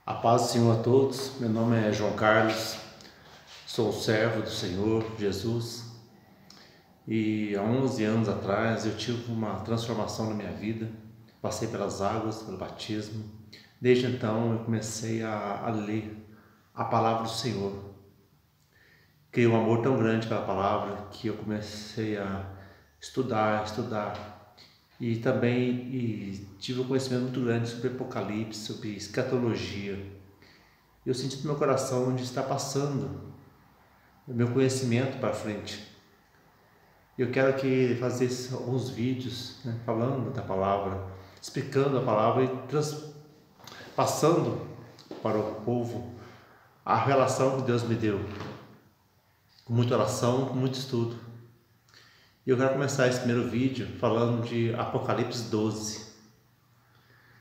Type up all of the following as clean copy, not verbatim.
A paz do Senhor a todos, meu nome é João Carlos, sou servo do Senhor Jesus e há 11 anos atrás eu tive uma transformação na minha vida, passei pelas águas, pelo batismo. Desde então eu comecei a ler a palavra do Senhor. Criei um amor tão grande pela palavra que eu comecei a estudar e também tive um conhecimento muito grande sobre Apocalipse, sobre escatologia. Eu senti no meu coração onde está passando o meu conhecimento para frente. Eu quero fazer alguns vídeos, falando da palavra, explicando a palavra e passando para o povo a relação que Deus me deu, com muita oração, com muito estudo. E eu quero começar esse primeiro vídeo falando de Apocalipse 12,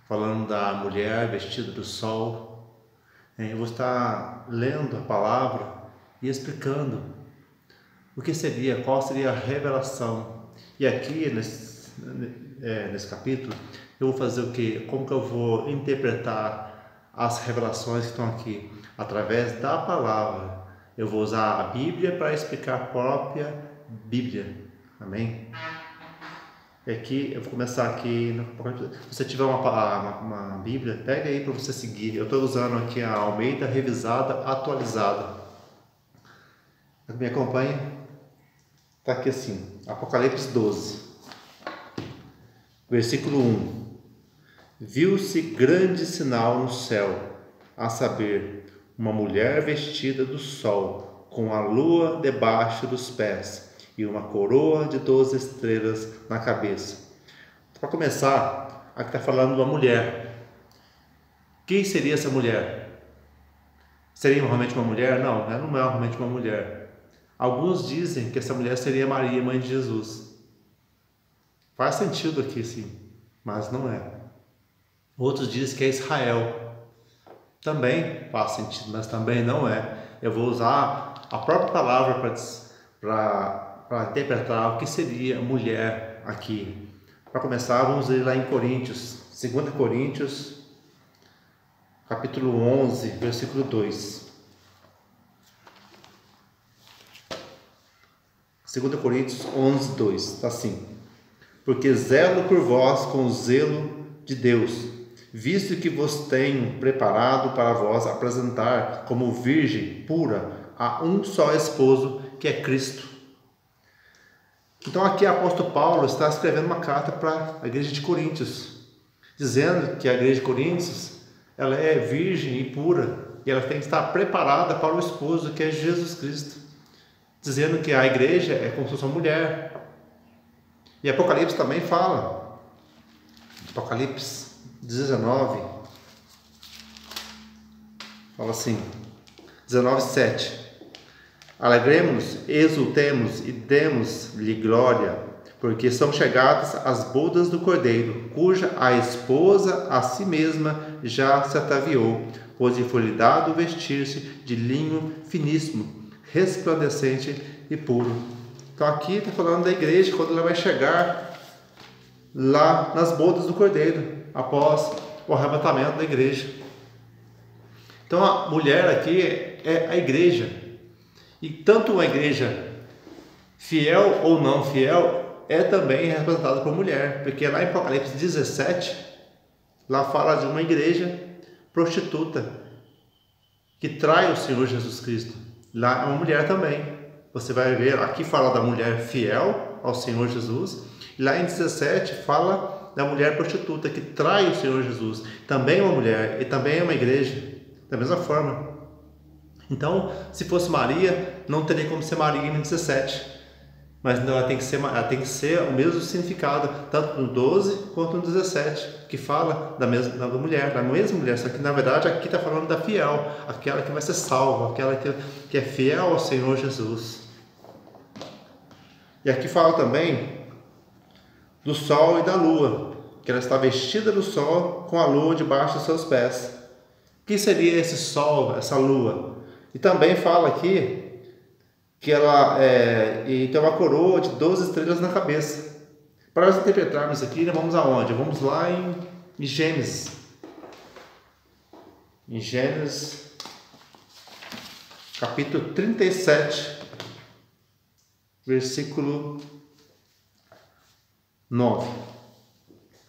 falando da mulher vestida do sol. Eu vou estar lendo a palavra e explicando o que seria, qual seria a revelação. E aqui nesse capítulo eu vou fazer o que? Como que eu vou interpretar as revelações que estão aqui? Através da palavra. Eu vou usar a Bíblia para explicar a própria Bíblia. Amém? Aqui, eu vou começar aqui. Se você tiver uma Bíblia, pega aí para você seguir. Eu estou usando aqui a Almeida Revisada Atualizada. Me acompanha. Está aqui assim, Apocalipse 12, versículo 1. Viu-se grande sinal no céu, a saber, uma mulher vestida do sol, com a lua debaixo dos pés, e uma coroa de 12 estrelas na cabeça. Para começar, aqui está falando de uma mulher. Quem seria essa mulher? Seria realmente uma mulher? Não, ela não é realmente uma mulher. Alguns dizem que essa mulher seria Maria, mãe de Jesus. Faz sentido aqui, sim, mas não é. Outros dizem que é Israel. Também faz sentido, mas também não é. Eu vou usar a própria palavra para interpretar o que seria mulher aqui. Para começar, vamos ler lá em Coríntios, 2 Coríntios, capítulo 11, versículo 2. 2 Coríntios 11, 2, está assim: porque zelo por vós com o zelo de Deus, visto que vos tenho preparado para vós apresentar como virgem pura a um só esposo, que é Cristo. Então aqui o apóstolo Paulo está escrevendo uma carta para a igreja de Coríntios, dizendo que a igreja de Coríntios ela é virgem e pura, e ela tem que estar preparada para o esposo, que é Jesus Cristo. Dizendo que a igreja é como se fosse uma mulher. E Apocalipse também fala. Apocalipse 19. Fala assim. 19:7. Alegremos-nos, exultemos e demos-lhe glória, porque são chegadas as bodas do Cordeiro, cuja a esposa a si mesma já se ataviou, pois lhe foi dado vestir-se de linho finíssimo, resplandecente e puro. Então aqui está falando da igreja quando ela vai chegar lá nas bodas do Cordeiro, após o arrebatamento da igreja. Então a mulher aqui é a igreja, e tanto uma igreja fiel ou não fiel é também representada por mulher, porque lá em Apocalipse 17 lá fala de uma igreja prostituta que trai o Senhor Jesus Cristo. Lá é uma mulher também. Você vai ver, aqui fala da mulher fiel ao Senhor Jesus. E lá em 17 fala da mulher prostituta que trai o Senhor Jesus. Também é uma mulher e também é uma igreja. Da mesma forma. Então, se fosse Maria, não teria como ser Maria em 17. Mas ela tem que ser o mesmo significado, tanto no 12 quanto no 17, que fala da mesma mulher, só que na verdade aqui está falando da fiel, aquela que vai ser salva, aquela que é fiel ao Senhor Jesus. E aqui fala também do sol e da lua, que ela está vestida do sol com a lua debaixo dos seus pés. O que seria esse sol, essa lua? E também fala aqui que ela tem uma coroa de 12 estrelas na cabeça. Para nós interpretarmos aqui, nós vamos aonde? Vamos lá em Gênesis. em Gênesis, capítulo 37, versículo 9.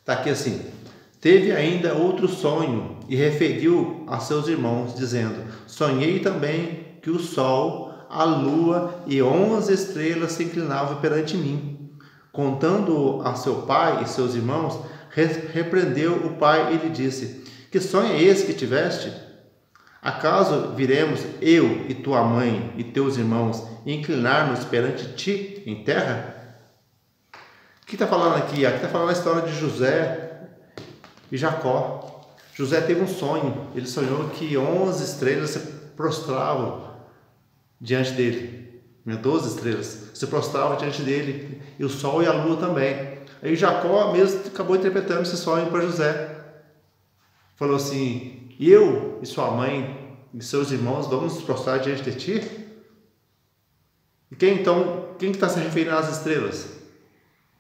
Está aqui assim: teve ainda outro sonho e referiu a seus irmãos, dizendo: sonhei também que o sol, a lua e 11 estrelas se inclinavam perante mim. Contando a seu pai e seus irmãos, repreendeu o pai e lhe disse: que sonho é esse que tiveste? Acaso viremos eu e tua mãe e teus irmãos inclinar-nos perante ti em terra? O que está falando aqui? Aqui está falando a história de José e Jacó. José teve um sonho. Ele sonhou que 11 estrelas se prostravam diante dele. 12 estrelas se prostravam diante dele. E o sol e a lua também. Aí Jacó mesmo acabou interpretando esse sonho para José. Falou assim: eu e sua mãe e seus irmãos vamos nos prostrar diante de ti? E quem está se referindo às estrelas?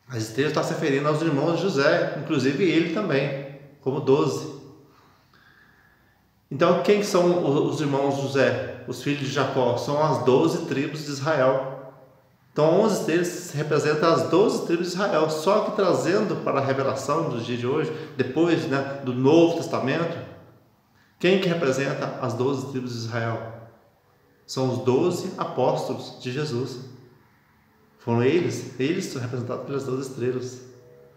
As estrelas estão se referindo aos irmãos de José, inclusive ele também, como 12. Então, quem são os irmãos de José, os filhos de Jacó? São as 12 tribos de Israel. Então, 11 deles representam as 12 tribos de Israel, só que trazendo para a revelação dos dias de hoje, depois, do Novo Testamento, quem que representa as 12 tribos de Israel? São os 12 apóstolos de Jesus. Foram eles são representados pelas 12 estrelas.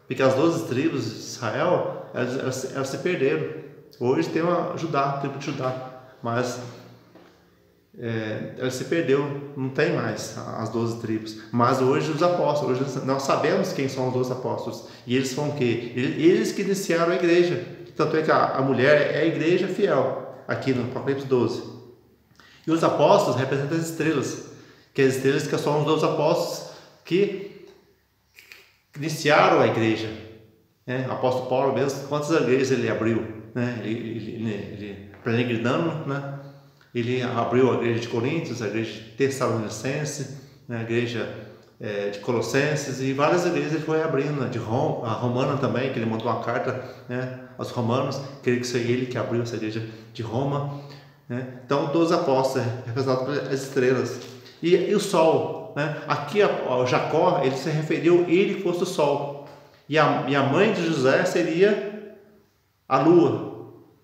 Porque as 12 tribos de Israel, elas se perderam. Hoje tem a tribo de Judá, mas ela se perdeu, não tem mais as 12 tribos. Mas hoje os apóstolos, hoje nós sabemos quem são os 12 apóstolos. E eles foram o quê? Eles que iniciaram a igreja. Tanto é que a mulher é a igreja fiel, aqui no Apocalipse 12. E os apóstolos representam as estrelas, que as estrelas que são os 12 apóstolos que iniciaram a igreja. O apóstolo Paulo mesmo, quantas igrejas ele abriu? Ele peregrinando, ele abriu a igreja de Coríntios, a igreja de Tessalonicense, a igreja de Colossenses, e várias igrejas ele foi abrindo, de Roma, a Romana também, que ele mandou uma carta aos romanos, creio que foi ele que abriu essa igreja de Roma. Então, 12 apóstolos representados pelas estrelas. E o sol, aqui o Jacó, ele se referiu, ele fosse o sol, e a mãe de José seria a lua.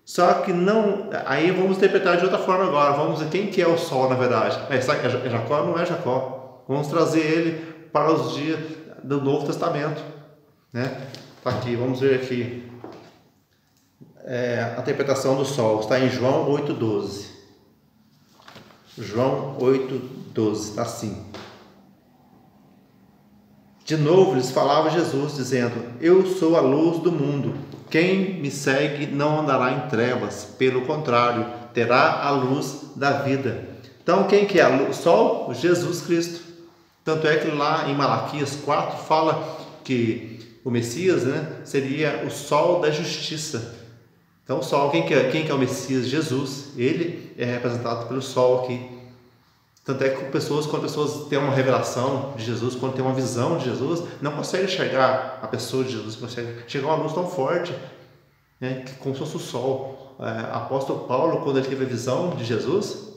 Só que não, aí vamos interpretar de outra forma agora. Vamos ver quem que é o sol na verdade. É Jacó? Não é Jacó. Vamos trazer ele para os dias do Novo Testamento. Tá aqui, vamos ver aqui. A interpretação do sol está em João 8,12. João 8,12 está assim: de novo lhes falava Jesus, dizendo: eu sou a luz do mundo. Quem me segue não andará em trevas, pelo contrário, terá a luz da vida. Então, quem que é o sol? Jesus Cristo. Tanto é que lá em Malaquias 4 fala que o Messias seria o sol da justiça. Então, o sol, quem que é o Messias? Jesus. Ele é representado pelo sol aqui. Tanto é que quando pessoas têm uma revelação de Jesus, quando tem uma visão de Jesus, não conseguem enxergar a pessoa de Jesus, consegue chegar a uma luz tão forte, que como se fosse o sol. Apóstolo Paulo, quando ele teve a visão de Jesus,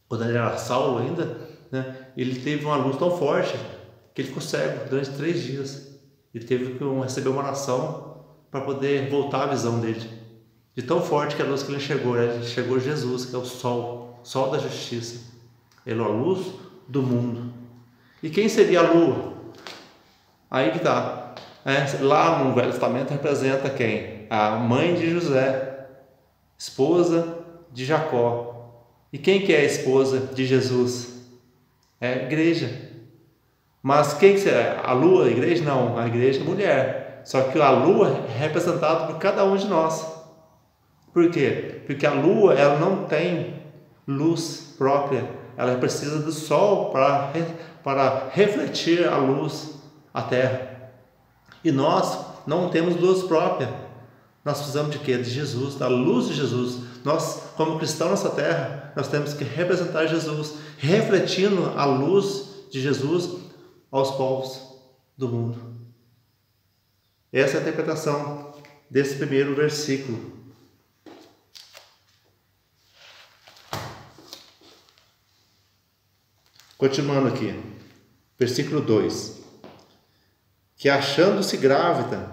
quando ele era Saulo ainda, ele teve uma luz tão forte que ele ficou cego durante 3 dias. Ele teve que receber uma oração para poder voltar à visão dele. De tão forte que a luz que ele enxergou, ele enxergou Jesus, que é o sol da justiça. Ele é a luz do mundo. E quem seria a lua? Aí que está. Lá no Velho Testamento representa quem? A mãe de José, esposa de Jacó. E quem que é a esposa de Jesus? É a igreja. Mas quem que será? A lua, a igreja? Não, a igreja é a mulher. Só que a lua é representada por cada um de nós. Por quê? Porque a lua, ela não tem luz própria, ela precisa do sol para refletir a luz à terra. E nós não temos luz própria. Nós precisamos de quê? De Jesus, da luz de Jesus. Nós, como cristãos nessa terra, nós temos que representar Jesus, refletindo a luz de Jesus aos povos do mundo. Essa é a interpretação desse primeiro versículo. Continuando aqui, versículo 2. Que achando-se grávida,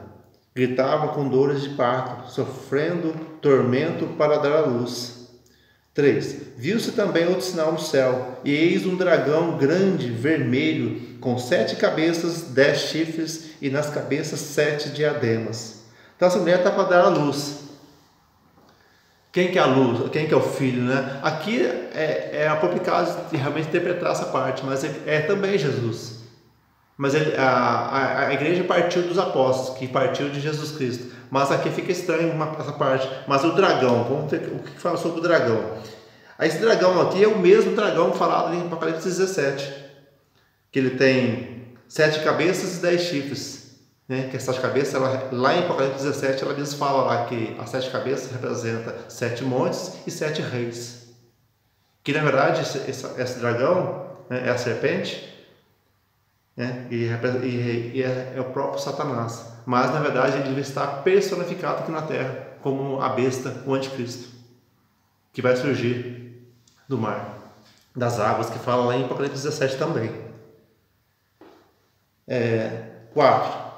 gritava com dores de parto, sofrendo tormento para dar à luz. 3. Viu-se também outro sinal no céu, e eis um dragão grande, vermelho, com 7 cabeças, 10 chifres, e nas cabeças 7 diademas. Então essa mulher está para dar à luz. Quem que é a luz? Quem que é o filho, né? Aqui é complicado de realmente interpretar essa parte, mas é também Jesus. Mas a igreja partiu dos apóstolos, que partiu de Jesus Cristo. Mas aqui fica estranho essa parte. Mas o dragão, vamos ver o que fala sobre o dragão. Esse dragão aqui é o mesmo dragão falado em Apocalipse 17. Que ele tem 7 cabeças e 10 chifres. Né? Que essas cabeças, lá em Apocalipse 17, ela fala lá que as 7 cabeças representam 7 montes e 7 reis. Que na verdade esse dragão, né, é a serpente, né, e é o próprio Satanás. Mas na verdade ele está personificado aqui na terra como a besta, o anticristo, que vai surgir do mar, das águas, que fala lá em Apocalipse 17 também. 4.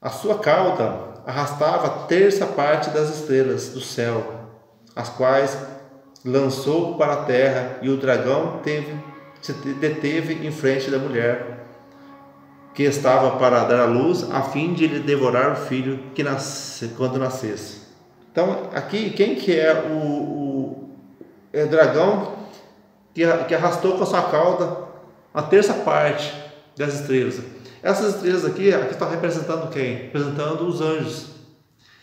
A sua cauda arrastava a terça parte das estrelas do céu, as quais lançou para a terra, e o dragão se deteve em frente da mulher, que estava para dar à luz, a fim de lhe devorar o filho quando nascesse. Então, aqui, quem que é o dragão que arrastou com a sua cauda a terça parte das estrelas? Essas estrelas aqui estão representando quem? Representando os anjos.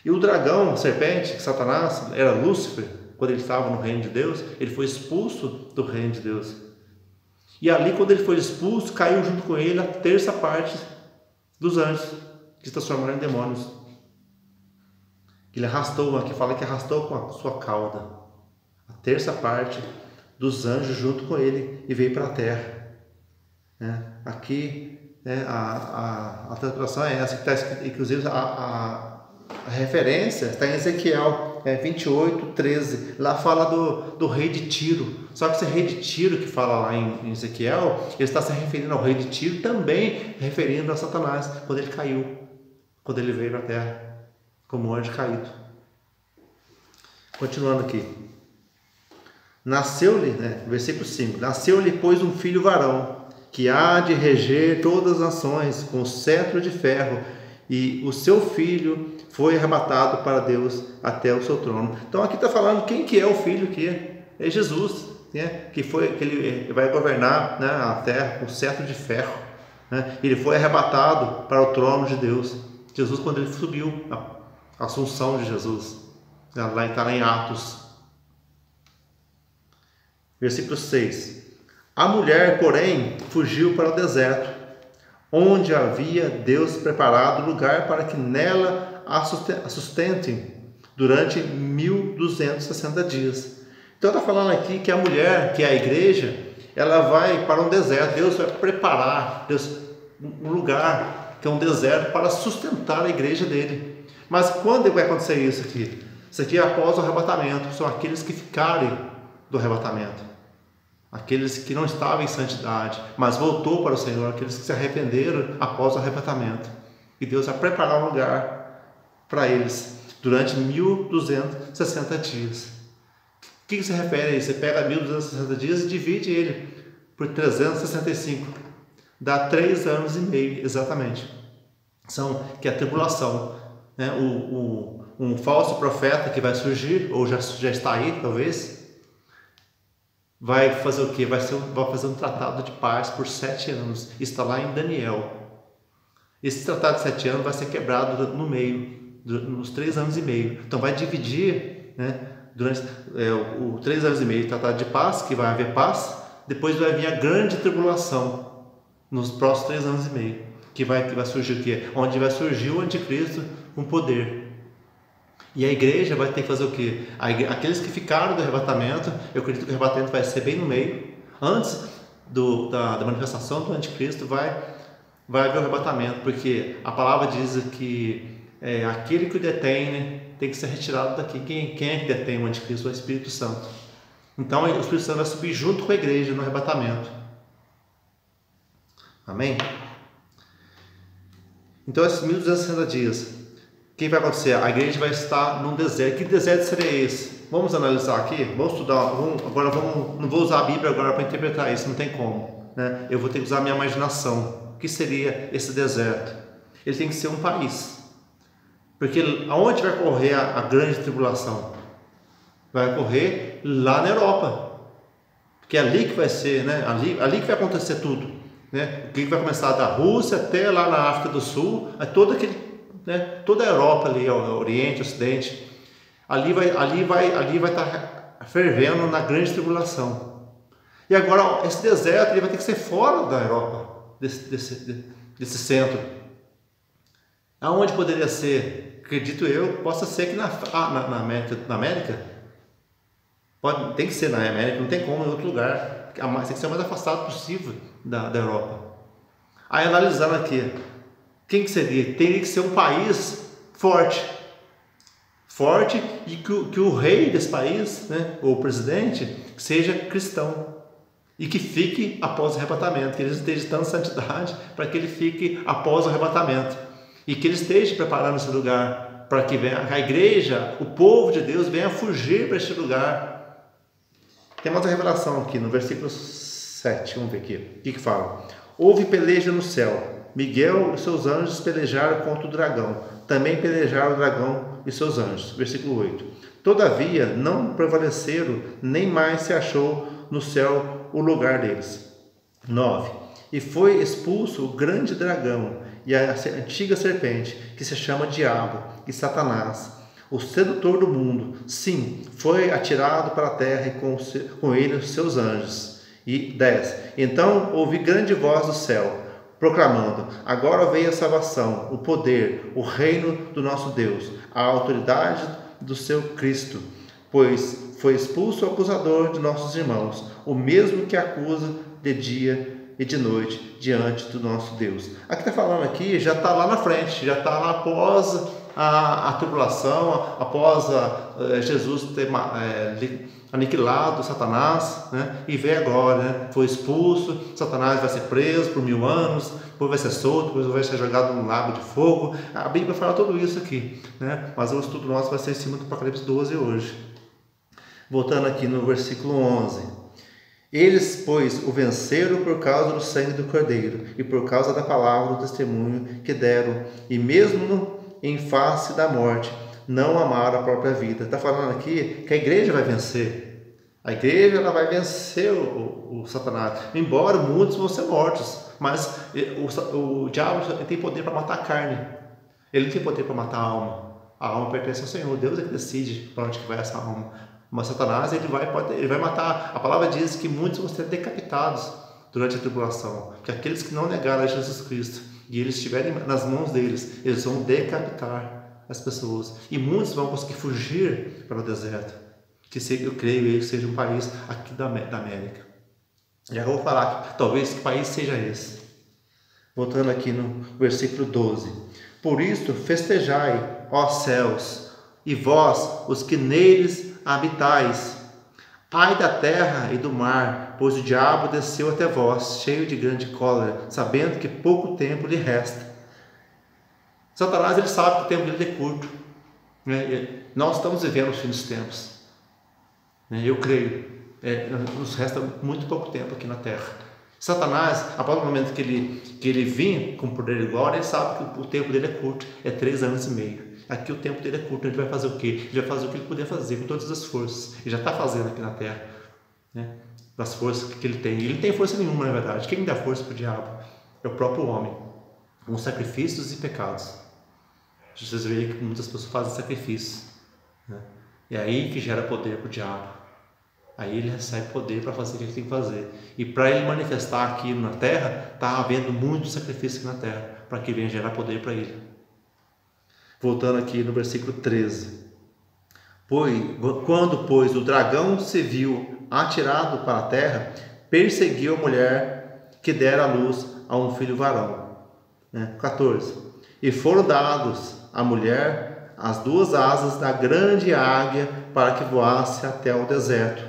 E o dragão, a serpente, Satanás, era Lúcifer, quando ele estava no reino de Deus, ele foi expulso do reino de Deus. E ali, quando ele foi expulso, caiu junto com ele a terça parte dos anjos, que se transformaram em demônios. Ele arrastou, aqui fala que arrastou com a sua cauda a terça parte dos anjos junto com ele e veio para a terra. Aqui a tradução é essa, que está escrito, inclusive a referência está em Ezequiel 28:13. Lá fala do rei de Tiro. Só que esse rei de Tiro que fala lá em Ezequiel, ele está se referindo ao rei de Tiro, também referindo a Satanás, quando ele caiu, quando ele veio para a terra como anjo caído. Continuando aqui. Nasceu-lhe, versículo 5, nasceu-lhe, pois, um filho varão, que há de reger todas as nações com cetro de ferro, e o seu filho foi arrebatado para Deus até o seu trono. Então aqui está falando quem que é o filho, que é Jesus, que ele vai governar, a terra com cetro de ferro. Ele foi arrebatado para o trono de Deus. Jesus, quando ele subiu, a assunção de Jesus, está lá em Atos. Versículo 6. A mulher, porém, fugiu para o deserto, onde havia Deus preparado lugar para que nela a sustentem durante 1260 dias. Então está falando aqui que a mulher, que é a igreja, ela vai para um deserto. Deus vai preparar um lugar, que é um deserto, para sustentar a igreja dele. Mas quando vai acontecer isso aqui? Isso aqui é após o arrebatamento. São aqueles que ficarem do arrebatamento, aqueles que não estavam em santidade, mas voltou para o Senhor, aqueles que se arrependeram após o arrebatamento. E Deus vai preparar um lugar para eles durante 1260 dias. O que se refere a isso? Você pega 1260 dias e divide ele por 365. Dá 3 anos e meio, exatamente. Que é a tribulação. Um falso profeta que vai surgir, ou já está aí, talvez, vai fazer o quê? Vai fazer um tratado de paz por 7 anos. Está lá em Daniel. Esse tratado de 7 anos vai ser quebrado no meio, nos 3 anos e meio. Então vai dividir, durante os 3 anos e meio, o tratado de paz, que vai haver paz. Depois vai vir a grande tribulação, nos próximos 3 anos e meio, que vai surgir o quê? Onde vai surgir o anticristo com poder. E a igreja vai ter que fazer o quê? Aqueles que ficaram do arrebatamento, eu acredito que o arrebatamento vai ser bem no meio. Antes da manifestação do anticristo vai haver o arrebatamento, porque a palavra diz que aquele que o detém, tem que ser retirado daqui. Quem é que detém o anticristo? O Espírito Santo. Então o Espírito Santo vai subir junto com a igreja no arrebatamento. Amém? Então, esses 1260 dias, o que vai acontecer? A igreja vai estar num deserto. Que deserto seria esse? Vamos analisar aqui? Vamos estudar. Não vou usar a Bíblia agora para interpretar isso, não tem como, né? Eu vou ter que usar a minha imaginação. O que seria esse deserto? Ele tem que ser um país. Porque aonde vai correr a grande tribulação? Vai ocorrer lá na Europa. Porque é ali que vai ser, né? Ali que vai acontecer tudo, né? Que vai começar da Rússia até lá na África do Sul, toda a Europa ali, o Oriente, o Ocidente, ali vai estar fervendo na grande tribulação. E agora esse deserto ele vai ter que ser fora da Europa, desse centro. Aonde poderia ser? Acredito eu, possa ser aqui na América. Tem que ser na América, não tem como em outro lugar. Tem que ser o mais afastado possível da Europa. Aí analisando aqui, quem que seria? Teria que ser um país forte e que o rei desse país, né, ou o presidente, seja cristão e que fique após o arrebatamento, que ele esteja tanta santidade para que ele fique após o arrebatamento e que ele esteja preparando esse lugar para que a igreja, o povo de Deus venha fugir para este lugar. Tem uma outra revelação aqui no versículo 7, vamos ver aqui, o que fala? Houve peleja no céu, Miguel e seus anjos pelejaram contra o dragão, também pelejaram o dragão e seus anjos. Versículo 8. Todavia não prevaleceram, nem mais se achou no céu o lugar deles. 9. E foi expulso o grande dragão e a antiga serpente, que se chama Diabo e Satanás, o sedutor do mundo. Sim, foi atirado para a terra e com ele os seus anjos. E 10. Então ouvi grande voz do céu, proclamando: agora veio a salvação, o poder, o reino do nosso Deus, a autoridade do seu Cristo, pois foi expulso o acusador de nossos irmãos, o mesmo que acusa de dia e de noite diante do nosso Deus. Aqui está falando aqui, já está lá na frente, já está lá após a tribulação, após Jesus ter aniquilado Satanás, né? E vem agora, né? Foi expulso, Satanás vai ser preso por 1000 anos, depois vai ser solto, depois vai ser jogado num lago de fogo. A Bíblia fala tudo isso aqui, né? Mas o estudo nosso vai ser em cima do Apocalipse 12 hoje. Voltando aqui no versículo 11. Eles, pois, o venceram por causa do sangue do Cordeiro e por causa da palavra do testemunho que deram, e mesmo em face da morte, não amaram a própria vida. Está falando aqui que a igreja vai vencer. A igreja ela vai vencer o Satanás. Embora muitos vão ser mortos, mas o diabo tem poder para matar a carne. Ele não tem poder para matar a alma. A alma pertence ao Senhor. Deus é que decide para onde que vai essa alma. Mas Satanás ele vai matar. A palavra diz que muitos vão ser decapitados durante a tribulação. Que aqueles que não negaram a Jesus Cristo e eles estiverem nas mãos deles, eles vão decapitar as pessoas. E muitos vão conseguir fugir para o deserto. Que eu creio que seja um país aqui da América. Já vou falar que talvez que país seja esse. Voltando aqui no versículo 12. Por isso festejai, ó céus, e vós, os que neles habitais. Ai da terra e do mar, pois o diabo desceu até vós, cheio de grande cólera, sabendo que pouco tempo lhe resta. Satanás ele sabe que o tempo dele é curto. Nós estamos vivendo os fins dos tempos. Eu creio. Nos resta muito pouco tempo aqui na terra. Satanás, a partir do momento que ele vinha com poder e glória, ele sabe que o tempo dele é curto, é 3 anos e meio. Aqui o tempo dele é curto, ele vai fazer o quê? Ele vai fazer o que ele puder fazer com todas as forças. Ele já está fazendo aqui na terra, né? Das forças que ele tem. Ele não tem força nenhuma, na verdade. Quem dá força para o diabo? É o próprio homem, com sacrifícios e pecados. Vocês veem que muitas pessoas fazem sacrifícios, né? E é aí que gera poder para o diabo. Aí ele recebe poder para fazer o que ele tem que fazer. E para ele manifestar aqui na terra, está havendo muito sacrifício aqui na terra, para que venha gerar poder para ele. Voltando aqui no versículo 13. Quando, pois, o dragão se viu atirado para a terra, perseguiu a mulher que dera à luz a um filho varão. 14. E foram dados à mulher as 2 asas da grande águia para que voasse até o deserto.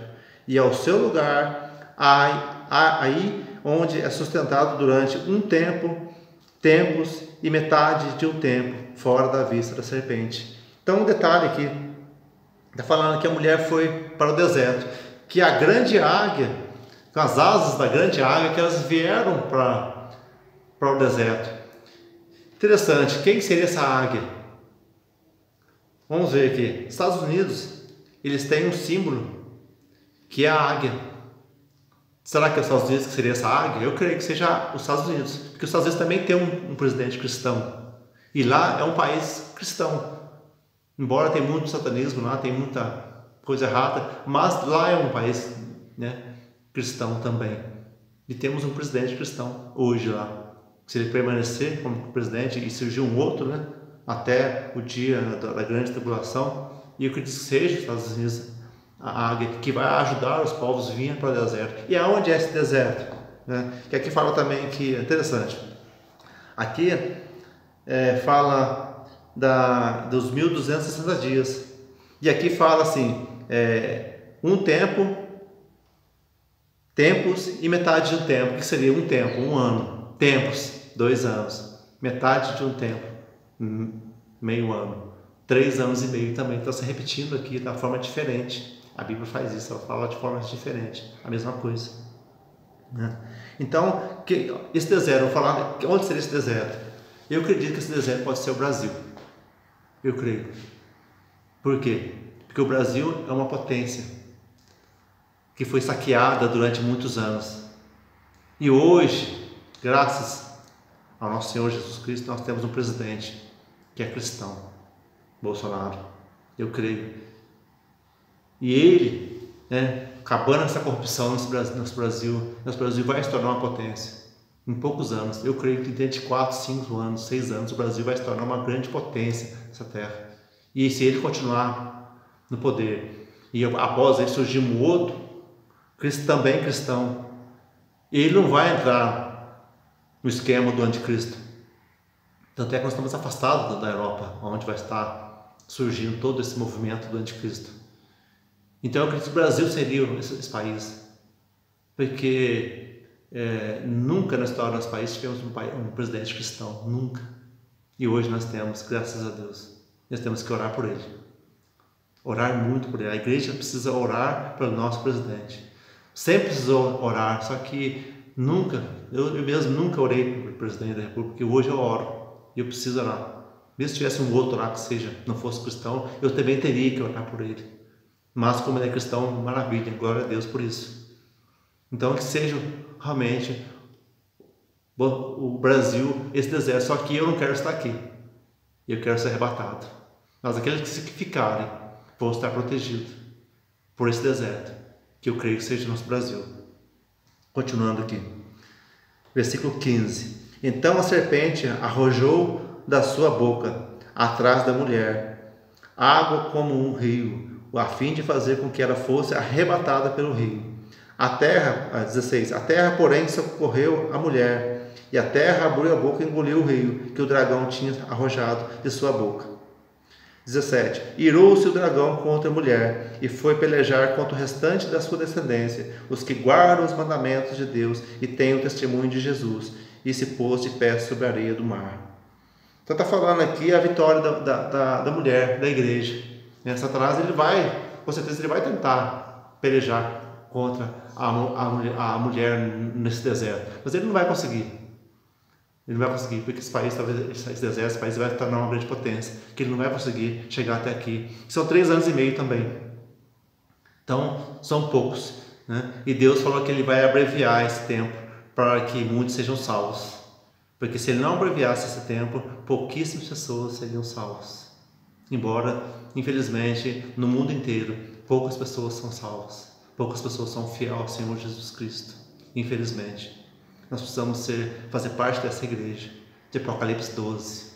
E ao seu lugar, aí onde é sustentado durante um tempo, tempos e metade de um tempo, fora da vista da serpente. Então, um detalhe aqui, está falando que a mulher foi para o deserto, que a grande águia, com as asas da grande águia, que elas vieram para o deserto. Interessante, quem seria essa águia? Vamos ver aqui. Estados Unidos, eles têm um símbolo, que é a águia. Será que é os Estados Unidos que seria essa águia? Eu creio que seja os Estados Unidos, porque os Estados Unidos também tem um presidente cristão. E lá é um país cristão. Embora tenha muito satanismo lá, tem muita coisa errada, mas lá é um país, né, cristão também. E temos um presidente cristão hoje lá. Se ele permanecer como presidente e surgir um outro, né, até o dia da grande tribulação, e eu acredito que seja os Estados Unidos a águia que vai ajudar os povos a virem para o deserto. E aonde é esse deserto? Né? Que aqui fala também que é interessante. Aqui fala dos 1260 dias. E aqui fala assim, um tempo, tempos e metade de um tempo. O que seria um tempo? Um ano. Tempos, 2 anos. Metade de um tempo, meio ano. 3 anos e meio também. Está se repetindo aqui da forma diferente. A Bíblia faz isso, ela fala de forma diferente. A mesma coisa. Né? Então, esse deserto, vou falar, onde seria esse deserto? Eu acredito que esse deserto pode ser o Brasil. Eu creio. Por quê? Porque o Brasil é uma potência que foi saqueada durante muitos anos. E hoje, graças ao nosso Senhor Jesus Cristo, nós temos um presidente que é cristão, Bolsonaro. Eu creio. E ele, né, acabando essa corrupção nosso Brasil vai se tornar uma potência. Em poucos anos, eu creio que dentro de 4, 5 anos, 6 anos, o Brasil vai se tornar uma grande potência nessa terra. E se ele continuar no poder, e após ele surgir um outro, também cristão, ele não vai entrar no esquema do anticristo. Tanto é que nós estamos afastados da Europa, onde vai estar surgindo todo esse movimento do anticristo. Então eu acredito que o Brasil seria esse país, porque nunca na história do nosso país tivemos um presidente cristão, nunca. E hoje nós temos, graças a Deus. Nós temos que orar por ele, orar muito por ele. A igreja precisa orar pelo nosso presidente. Sempre precisou orar, só que nunca, eu mesmo nunca orei pelo presidente da República, porque hoje eu oro e eu preciso orar. Mesmo se tivesse um outro lá que não fosse cristão, eu também teria que orar por ele. Mas como ele é cristão, maravilha, glória a Deus por isso. Então que seja realmente o Brasil, esse deserto, só que eu não quero estar aqui, eu quero ser arrebatado. Mas aqueles que ficarem vão estar protegidos por esse deserto, que eu creio que seja o nosso Brasil. Continuando aqui, versículo 15. Então a serpente arrojou da sua boca, atrás da mulher, água como um rio, a fim de fazer com que ela fosse arrebatada pelo rio. A terra, 16, a terra, porém, socorreu a mulher, e a terra abriu a boca e engoliu o rio, que o dragão tinha arrojado de sua boca. 17. Irou-se o dragão contra a mulher, e foi pelejar contra o restante da sua descendência, os que guardam os mandamentos de Deus e têm o testemunho de Jesus, e se pôs de pé sobre a areia do mar. Então está falando aqui a vitória da mulher, da igreja. Satanás, com certeza ele vai tentar pelejar contra a mulher nesse deserto, mas ele não vai conseguir. Ele não vai conseguir, porque esse país, talvez esse deserto, esse país vai tornar uma grande potência, que ele não vai conseguir chegar até aqui. São 3 anos e meio também. Então, são poucos, né? E Deus falou que ele vai abreviar esse tempo para que muitos sejam salvos. Porque se ele não abreviasse esse tempo, pouquíssimas pessoas seriam salvas. Embora, infelizmente, no mundo inteiro, poucas pessoas são salvas. Poucas pessoas são fiéis ao Senhor Jesus Cristo. Infelizmente. Nós precisamos fazer parte dessa igreja, de Apocalipse 12.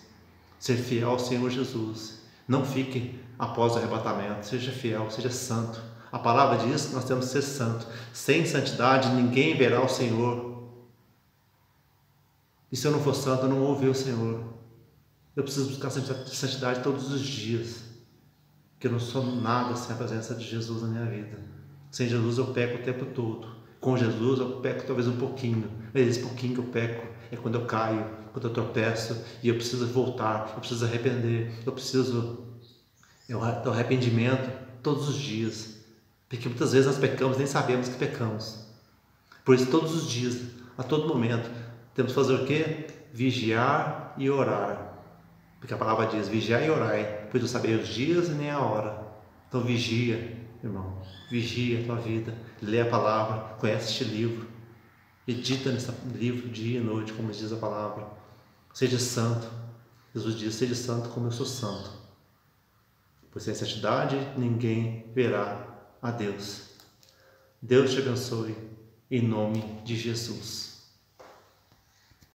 Ser fiel ao Senhor Jesus. Não fique após o arrebatamento. Seja fiel, seja santo. A palavra diz que nós temos que ser santo. Sem santidade, ninguém verá o Senhor. E se eu não for santo, eu não vou ver o Senhor. Eu preciso buscar santidade todos os dias. Porque eu não sou nada sem a presença de Jesus na minha vida. Sem Jesus eu peco o tempo todo. Com Jesus eu peco talvez um pouquinho, mas esse pouquinho que eu peco é quando eu caio, quando eu tropeço e eu preciso voltar, eu preciso arrepender, eu preciso do arrependimento todos os dias, porque muitas vezes nós pecamos, nem sabemos que pecamos. Por isso todos os dias, a todo momento, temos que fazer o quê? Vigiar e orar, porque a palavra diz, vigiar e orar, pois não sabeis os dias e nem a hora. Então vigia, irmão, vigia a tua vida, lê a palavra, conhece este livro, medita nesse livro dia e noite, como diz a palavra. Seja santo. Jesus diz, seja santo como eu sou santo. Pois sem santidade ninguém verá a Deus. Deus te abençoe, em nome de Jesus.